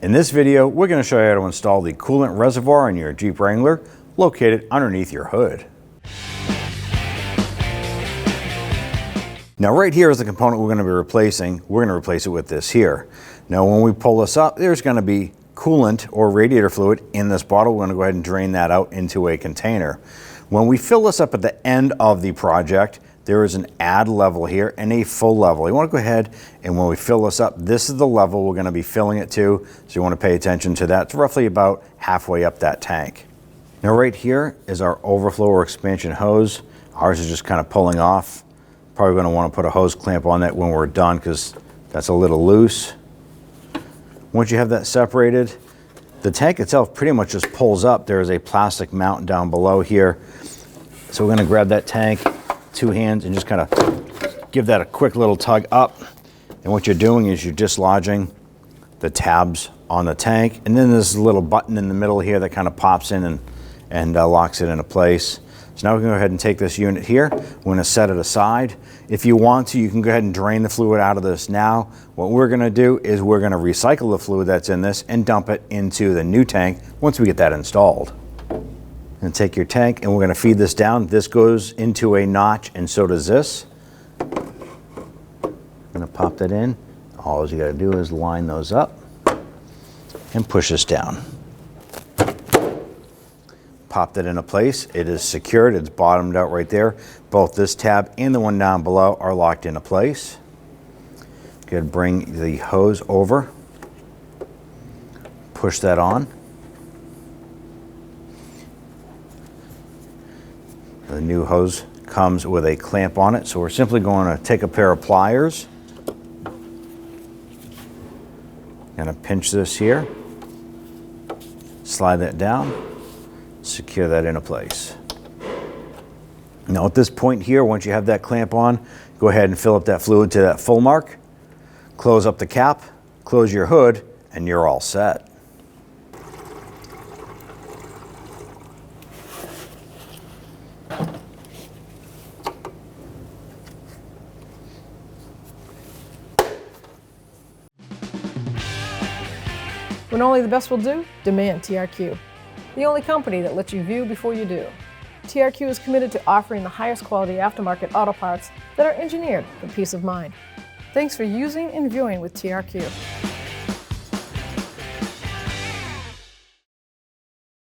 In this video, we're going to show you how to install the coolant reservoir in your Jeep Wrangler located underneath your hood. Now right here is the component we're going to be replacing. We're going to replace it with this here. Now when we pull this up, there's going to be coolant or radiator fluid in this bottle. We're going to go ahead and drain that out into a container. When we fill this up at the end of the project, there is an add level here and a full level. You want to go ahead and when we fill this up, this is the level we're going to be filling it to. So you want to pay attention to that. It's roughly about halfway up that tank. Now right here is our overflow or expansion hose. Ours is just kind of pulling off. Probably going to want to put a hose clamp on that when we're done because that's a little loose. Once you have that separated, the tank itself pretty much just pulls up. There is a plastic mount down below here. So we're going to grab that tank, two hands, and just kind of give that a quick little tug up. And what you're doing is you're dislodging the tabs on the tank. And then there's a little button in the middle here that kind of pops in and locks it into place. So now we can go ahead and take this unit here. We're going to set it aside. If you want to, you can go ahead and drain the fluid out of this now. What we're going to do is we're going to recycle the fluid that's in this and dump it into the new tank once we get that installed. And take your tank and we're going to feed this down. This goes into a notch and so does this. I'm going to pop that in. All you got to do is line those up and push this down. Pop that into place. It is secured. It's bottomed out right there. Both this tab and the one down below are locked into place. Go ahead and bring the hose over. Push that on. The new hose comes with a clamp on it, so we're simply going to take a pair of pliers. Going to pinch this here. Slide that down. Secure that into place. Now at this point here, once you have that clamp on, go ahead and fill up that fluid to that full mark, close up the cap, close your hood, and you're all set. When only the best will do, demand TRQ. The only company that lets you view before you do. TRQ is committed to offering the highest quality aftermarket auto parts that are engineered for peace of mind. Thanks for using and viewing with TRQ.